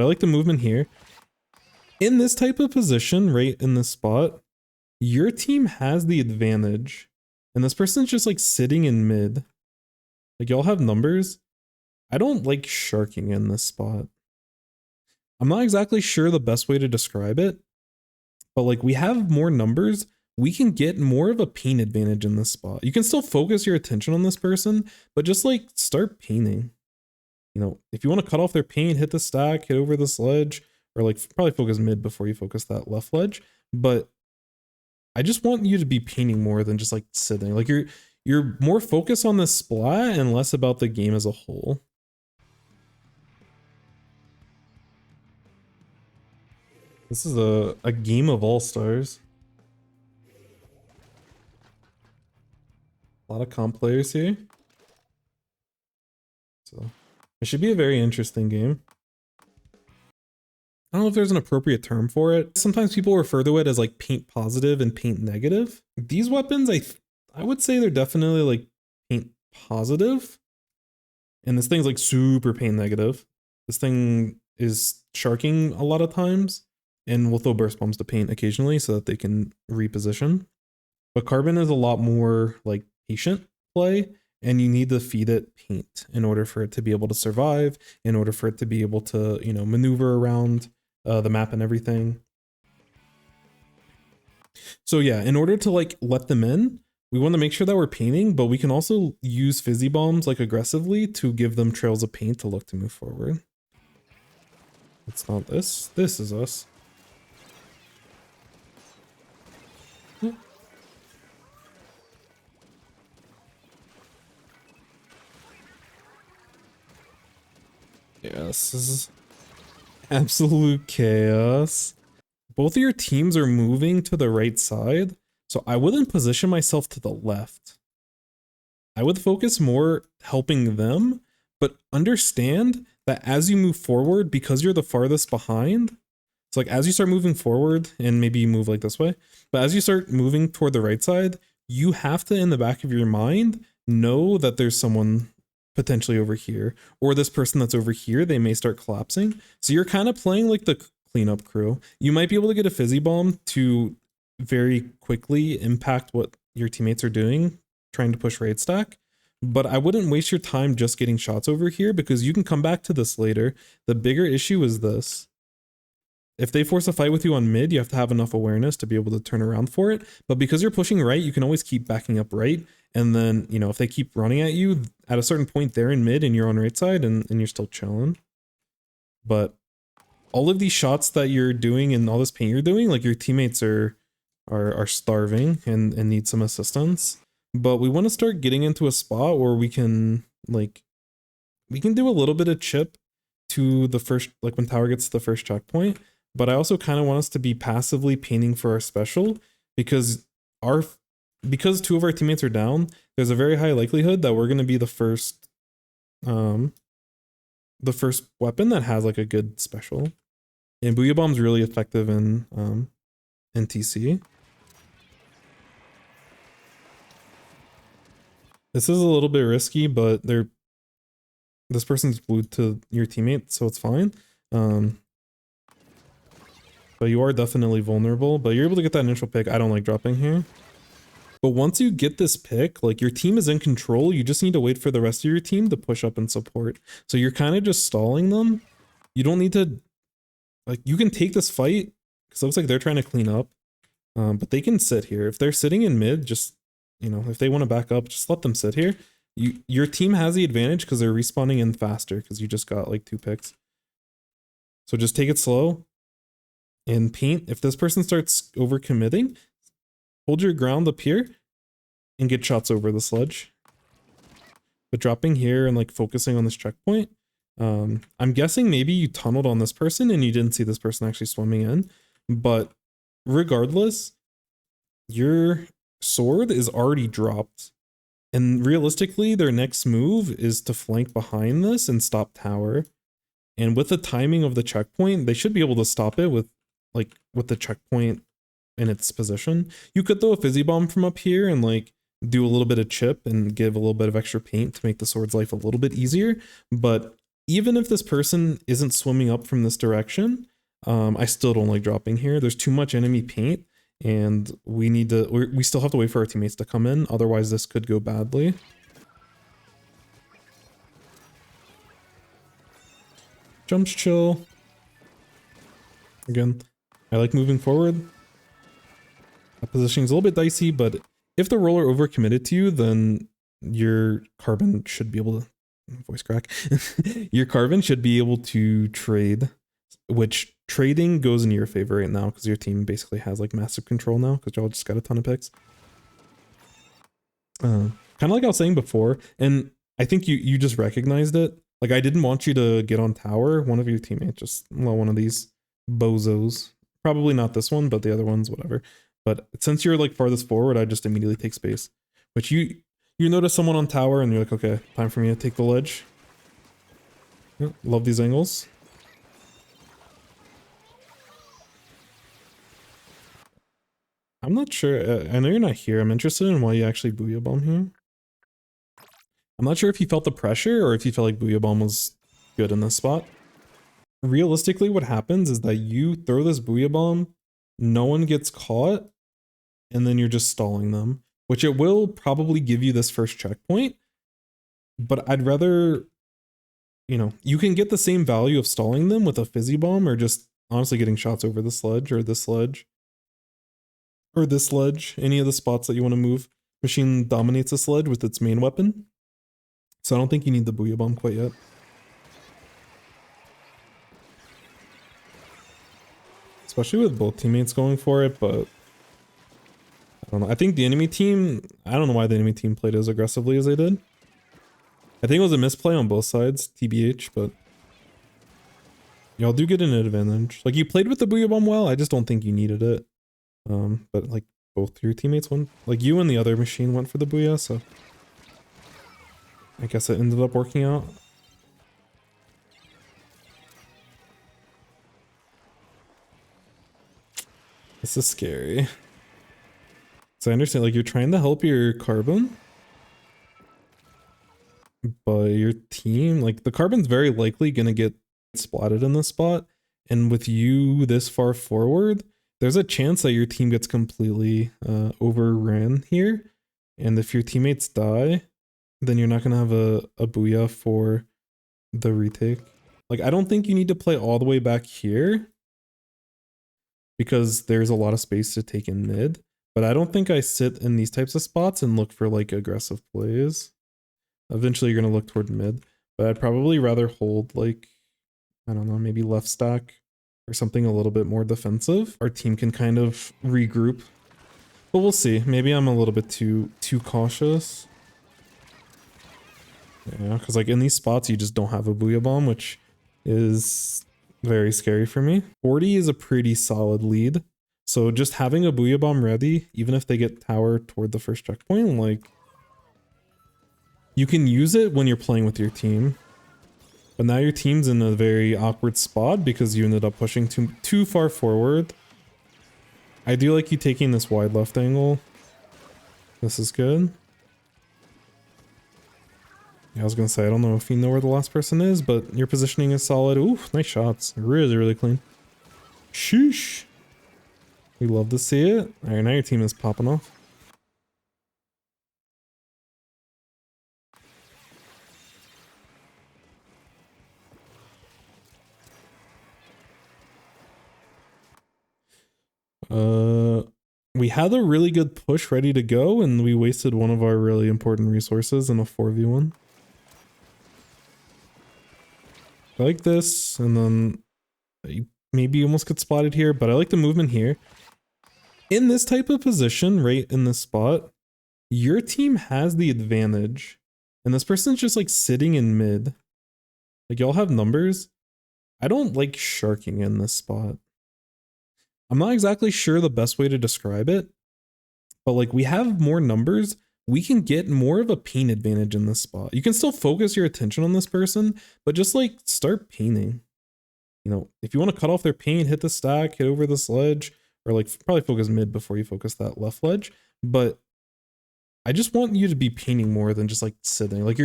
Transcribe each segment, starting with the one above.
I like the movement here. In this type of position, right in this spot, your team has the advantage. And this person's just like sitting in mid. Like y'all have numbers. I don't like sharking in this spot. I'm not exactly sure the best way to describe it, but like we have more numbers. We can get more of a paint advantage in this spot. You can still focus your attention on this person, but just like start painting. You know, if you want to cut off their paint, hit the stack, hit over this ledge, or like probably focus mid before you focus that left ledge. But I just want you to be painting more than just like sitting. Like you're more focused on the splat and less about the game as a whole. This is a game of all-stars. A lot of comp players here. So it should be a very interesting game. I don't know if there's an appropriate term for it. Sometimes people refer to it as like paint positive and paint negative. These weapons, I would say they're definitely like paint positive. And this thing's like super paint negative. This thing is sharking a lot of times. And we'll throw burst bombs to paint occasionally so that they can reposition. But carbon is a lot more like patient play, and you need to feed it paint in order for it to be able to survive, in order for it to be able to, you know, maneuver around the map and everything. So yeah, in order to like let them in, we want to make sure that we're painting, but we can also use fizzy bombs like aggressively to give them trails of paint to look to move forward. It's not this. This is us. Yeah, this is absolute chaos. Both of your teams are moving to the right side, so I wouldn't position myself to the left. I would focus more helping them, but understand that as you move forward, because you're the farthest behind, so like as you start moving forward, and maybe you move like this way, but as you start moving toward the right side, you have to, in the back of your mind, know that there's someone potentially over here, or this person that's over here, they may start collapsing. So you're kind of playing like the cleanup crew. You might be able to get a fizzy bomb to very quickly impact what your teammates are doing, trying to push raid stack. But I wouldn't waste your time just getting shots over here, because you can come back to this later. The bigger issue is this. If they force a fight with you on mid, you have to have enough awareness to be able to turn around for it. But because you're pushing right, you can always keep backing up right. And then, you know, if they keep running at you, at a certain point, they're in mid and you're on right side and you're still chilling. But all of these shots that you're doing and all this paint you're doing, like your teammates are starving and need some assistance. But we want to start getting into a spot where we can do a little bit of chip to the first, like when tower gets to the first checkpoint. But I also kind of want us to be passively painting for our special, because two of our teammates are down, there's a very high likelihood that we're going to be the first weapon that has like a good special. And Booyah Bomb's really effective in TC. This is a little bit risky, but this person's glued to your teammate, so it's fine. But you are definitely vulnerable, but you're able to get that initial pick. I don't like dropping here. But once you get this pick, like your team is in control, you just need to wait for the rest of your team to push up and support. So you're kind of just stalling them. You don't need to, like, you can take this fight, because it looks like they're trying to clean up. But they can sit here. If they're sitting in mid, just, you know, if they want to back up, just let them sit here. Your team has the advantage because they're respawning in faster, because you just got like 2 picks. So just take it slow and paint. If this person starts overcommitting, hold your ground up here and get shots over the sledge. But dropping here and like focusing on this checkpoint, I'm guessing maybe you tunneled on this person and you didn't see this person actually swimming in. But regardless, your sword is already dropped. And realistically, their next move is to flank behind this and stop tower. And with the timing of the checkpoint, they should be able to stop it with the checkpoint in its position. You could throw a fizzy bomb from up here and like do a little bit of chip and give a little bit of extra paint to make the sword's life a little bit easier. But even if this person isn't swimming up from this direction, I still don't like dropping here. There's too much enemy paint, and we still have to wait for our teammates to come in. Otherwise, this could go badly. Jumps chill. Again, I like moving forward. That positioning is a little bit dicey, but if the roller overcommitted to you, then your carbon should be able to voice crack. Your carbon should be able to trade, which trading goes in your favor right now because your team basically has like massive control now because y'all just got a ton of picks. Kind of like I was saying before, and I think you just recognized it. Like I didn't want you to get on tower. One of your teammates just, well, one of these bozos. Probably not this one, but the other ones, whatever. But since you're like farthest forward, I just immediately take space. Which you notice someone on tower and you're like, okay, time for me to take the ledge. Yeah, love these angles. I'm not sure. I know you're not here. I'm interested in why you actually Booyah Bomb here. I'm not sure if you felt the pressure or if you felt like Booyah Bomb was good in this spot. Realistically, what happens is that you throw this Booyah Bomb, no one gets caught, and then you're just stalling them, which it will probably give you this first checkpoint. But I'd rather, you know, you can get the same value of stalling them with a Fizzy Bomb or just honestly getting shots over the sledge or this ledge. Or this ledge, any of the spots that you want to move. Machine dominates this ledge with its main weapon. So I don't think you need the Booyah Bomb quite yet. Especially with both teammates going for it, but I don't know. I think the enemy team, I don't know why the enemy team played as aggressively as they did. I think it was a misplay on both sides, TBH, but y'all do get an advantage. Like you played with the Booyah Bomb well, I just don't think you needed it. But like both your teammates went, like you and the other machine went for the Booyah, so I guess it ended up working out. This is scary. So I understand, like, you're trying to help your carbon, but your team, like, the carbon's very likely gonna get splatted in this spot, and with you this far forward, there's a chance that your team gets completely overran here, and if your teammates die, then you're not gonna have a Booyah for the retake. Like, I don't think you need to play all the way back here, because there's a lot of space to take in mid. But I don't think I sit in these types of spots and look for like aggressive plays. Eventually you're going to look toward mid, but I'd probably rather hold like, I don't know, maybe left stack or something a little bit more defensive. Our team can kind of regroup, but we'll see. Maybe I'm a little bit too cautious. Yeah, because like in these spots you just don't have a Booyah Bomb, which is very scary for me. 40 is a pretty solid lead. So just having a Booyah Bomb ready, even if they get tower toward the first checkpoint, like you can use it when you're playing with your team. But now your team's in a very awkward spot because you ended up pushing too far forward. I do like you taking this wide left angle. This is good. Yeah, I was gonna say, I don't know if you know where the last person is, but your positioning is solid. Ooh, nice shots. Really, really clean. Sheesh. We love to see it. Alright, now your team is popping off. We had a really good push ready to go, and we wasted one of our really important resources in a 4v1. I like this, and then maybe you almost get spotted here, but I like the movement here. In this type of position, right in this spot, your team has the advantage, and this person's just like sitting in mid. Like y'all have numbers. I don't like sharking in this spot. I'm not exactly sure the best way to describe it, but like we have more numbers. We can get more of a paint advantage in this spot. You can still focus your attention on this person, but just like start painting. You know, if you want to cut off their paint, hit the stack, hit over this ledge, or like probably focus mid before you focus that left ledge. But I just want you to be painting more than just like sitting. Like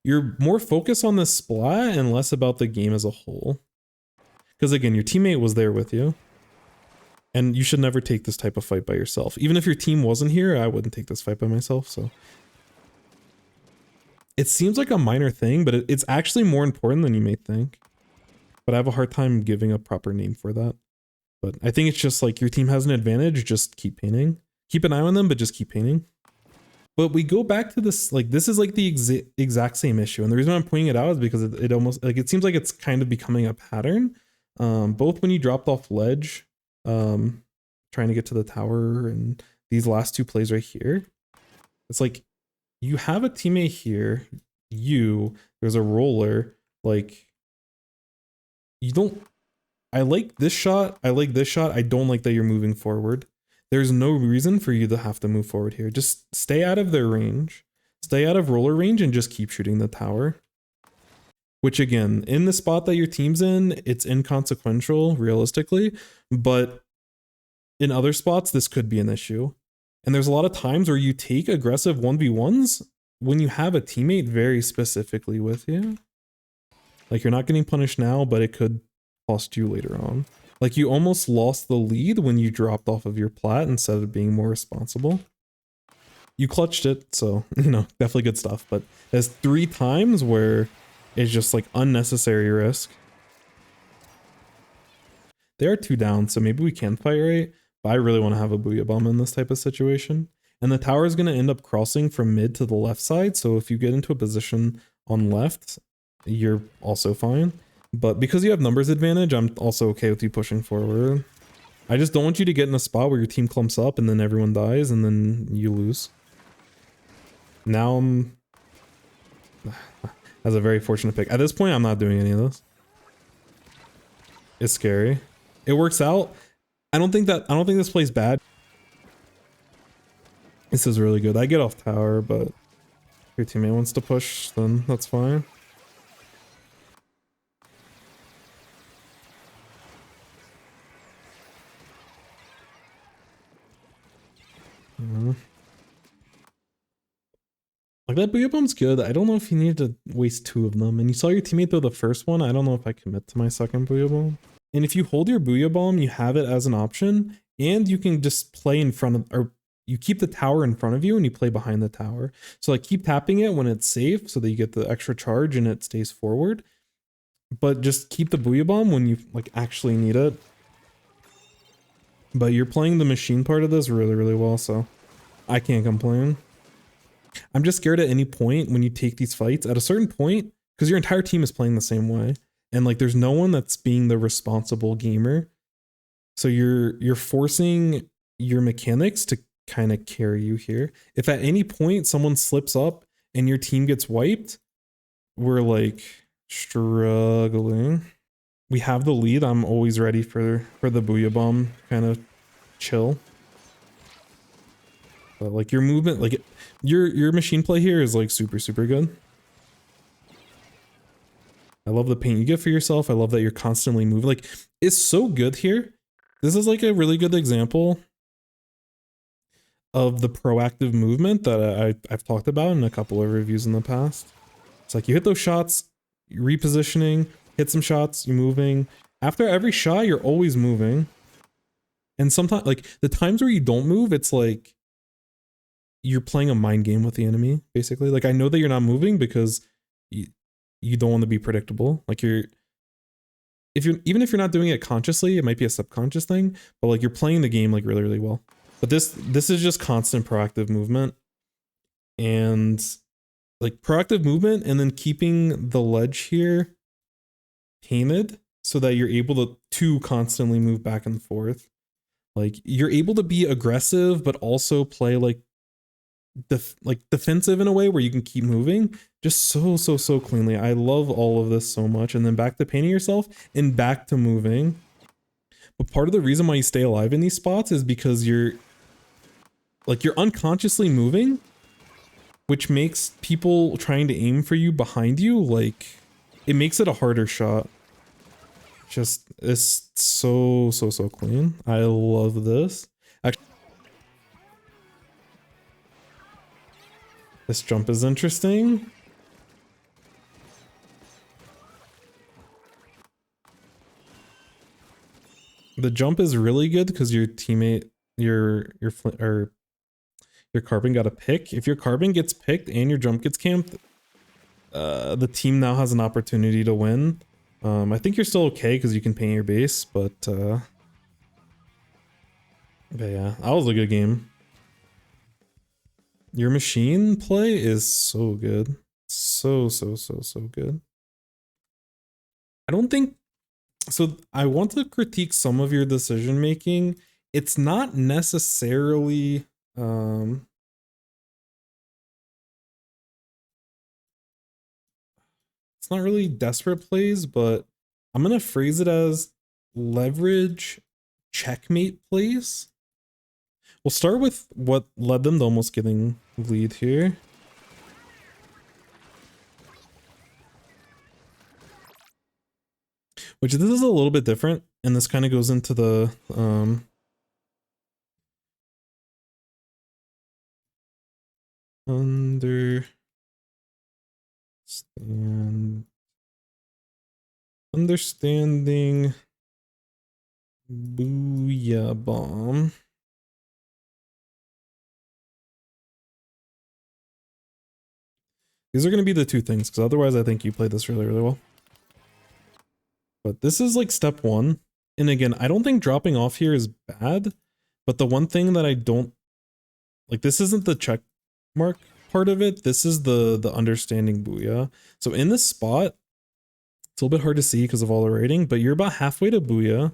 you're more focused on the splat and less about the game as a whole. Because again, your teammate was there with you. And you should never take this type of fight by yourself. Even if your team wasn't here, I wouldn't take this fight by myself, so. It seems like a minor thing, but it's actually more important than you may think. But I have a hard time giving a proper name for that. But I think it's just like your team has an advantage, just keep painting. Keep an eye on them, but just keep painting. But we go back to this, like this is like the exact same issue. And the reason I'm pointing it out is because it almost, like it seems like it's kind of becoming a pattern. Both when you dropped off ledge, trying to get to the tower, and these last two plays right here, it's like you have a teammate here, there's a roller, like you don't, I like this shot, I like this shot, I don't like that you're moving forward. There's no reason for you to have to move forward here. Just stay out of their range, stay out of roller range, and just keep shooting the tower. Which again, in the spot that your team's in, it's inconsequential realistically, but in other spots, this could be an issue. And there's a lot of times where you take aggressive 1v1s when you have a teammate very specifically with you. Like you're not getting punished now, but it could cost you later on. Like you almost lost the lead when you dropped off of your plat instead of being more responsible. You clutched it, so, you know, definitely good stuff. But there's 3 times where it's just like unnecessary risk. They are 2 down, so maybe we can fight right. But I really want to have a Booyah Bomb in this type of situation. And the tower is going to end up crossing from mid to the left side. So if you get into a position on left, you're also fine. But because you have numbers advantage, I'm also okay with you pushing forward. I just don't want you to get in a spot where your team clumps up and then everyone dies and then you lose. Now I'm... That's a very fortunate pick. At this point, I'm not doing any of this. It's scary. It works out. I don't think this plays bad. This is really good. I get off tower, but if your teammate wants to push, then that's fine. Like that Booyah Bomb's good. I don't know if you need to waste 2 of them. And you saw your teammate throw the first one. I don't know if I commit to my second Booyah Bomb. And if you hold your Booyah Bomb, you have it as an option, and you can just play in front of, or you keep the tower in front of you and you play behind the tower. So like keep tapping it when it's safe so that you get the extra charge and it stays forward. But just keep the Booyah Bomb when you like actually need it. But you're playing the machine part of this really, really well, so I can't complain. I'm just scared at any point when you take these fights, at a certain point, because your entire team is playing the same way. And like there's no one that's being the responsible gamer. So you're forcing your mechanics to kind of carry you here. If at any point someone slips up and your team gets wiped, we're like struggling. We have the lead. I'm always ready for the Booyah Bomb kind of chill. But like your movement, like your machine play here is like super, super good. I love the paint you get for yourself. I love that you're constantly moving. Like it's so good here. This is like a really good example of the proactive movement that I've talked about in a couple of reviews in the past. It's like you hit those shots, you're repositioning, hit some shots, you're moving. After every shot, you're always moving. And sometimes, like the times where you don't move, it's like you're playing a mind game with the enemy, basically. Like I know that you're not moving because you don't want to be predictable. Like even if you're not doing it consciously, it might be a subconscious thing, but like you're playing the game like really, really well. But this is just constant proactive movement, and like proactive movement, and then keeping the ledge here painted so that you're able to constantly move back and forth. Like you're able to be aggressive, but also play like defensive in a way where you can keep moving just so cleanly. I love all of this so much. And then back to painting yourself and back to moving. But part of the reason why you stay alive in these spots is because you're unconsciously moving, which makes people trying to aim for you behind you, like it makes it a harder shot. Just it's so clean. I love this. Actually, this jump is interesting. The jump is really good because your teammate, or your carbon got a pick. If your carbon gets picked and your jump gets camped, the team now has an opportunity to win. I think you're still okay because you can paint your base, but yeah, that was a good game. Your machine play is so good. So good. I don't think so. I want to critique some of your decision making. It's not necessarily it's not really desperate plays, but I'm gonna phrase it as leverage checkmate plays. We'll start with what led them to almost getting lead here. Which this is a little bit different, and this kind of goes into the understanding Booyah Bomb. These are going to be the two things, because otherwise I think you played this really, really well. But this is like step one. And again, I don't think dropping off here is bad, but the one thing that I don't like, this isn't the check mark part of it. This is the understanding Booyah. So in this spot, it's a little bit hard to see because of all the rating, but you're about halfway to Booyah.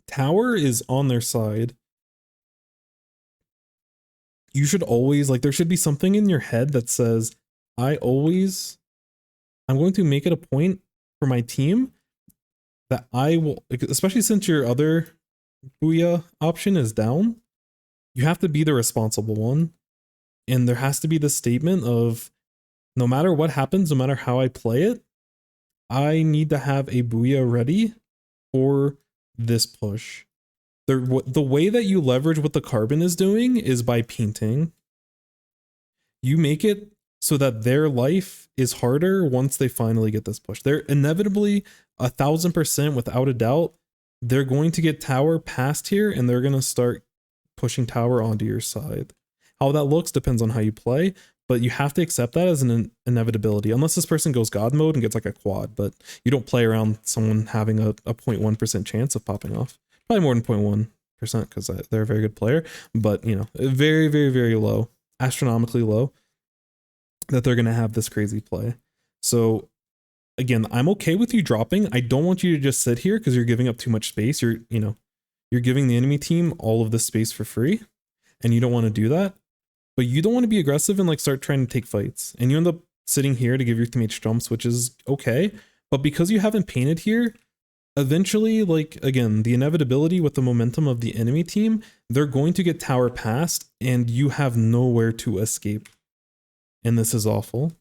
Tower is on their side. You should always, like, there should be something in your head that says, I'm going to make it a point for my team that I will, especially since your other Booyah option is down, you have to be the responsible one. And there has to be the statement of, no matter what happens, no matter how I play it, I need to have a Booyah ready for this push. The way that you leverage what the carbon is doing is by painting. You make it so that their life is harder once they finally get this push. They're inevitably 1000% without a doubt, they're going to get tower past here and they're going to start pushing tower onto your side. How that looks depends on how you play, but you have to accept that as an inevitability, unless this person goes God mode and gets like a quad, but you don't play around someone having a 0.1% chance of popping off. Probably more than 0.1% because they're a very good player, but you know, very, very, very low, astronomically low, that they're going to have this crazy play. So again, I'm okay with you dropping. I don't want you to just sit here because you're giving up too much space. You're giving the enemy team all of this space for free, and you don't want to do that. But you don't want to be aggressive and like start trying to take fights. And you end up sitting here to give your teammates jumps, which is okay. But because you haven't painted here, eventually, like, again, the inevitability with the momentum of the enemy team, they're going to get tower past and you have nowhere to escape. And this is awful.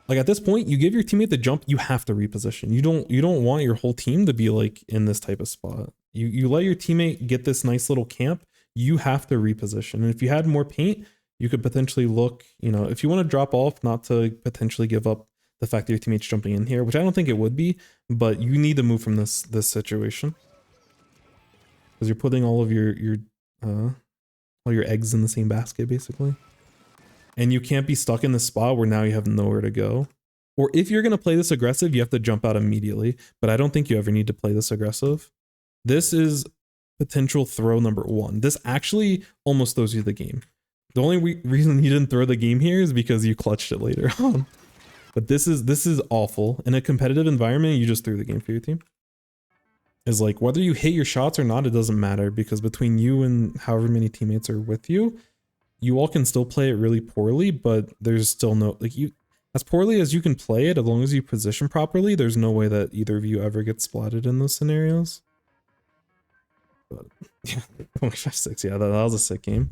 Like at this point, you give your teammate the jump, you have to reposition. You don't want your whole team to be like in this type of spot. You let your teammate get this nice little camp, you have to reposition. And if you had more paint, you could potentially look, if you want to drop off, not to potentially give up the fact that your teammate's jumping in here, which I don't think it would be, but you need to move from this situation. Because you're putting all your eggs in the same basket, basically. And you can't be stuck in this spot where now you have nowhere to go. Or if you're going to play this aggressive, you have to jump out immediately. But I don't think you ever need to play this aggressive. This is potential throw number one. This actually almost throws you the game. The only reason you didn't throw the game here is because you clutched it later on. But this is awful. In a competitive environment, you just threw the game for your team. Is like, whether you hit your shots or not, it doesn't matter, because between you and however many teammates are with you, you all can still play it really poorly, but there's still no, like, you, as poorly as you can play it, as long as you position properly, there's no way that either of you ever get splatted in those scenarios. But yeah, 25-6, yeah, that was a sick game.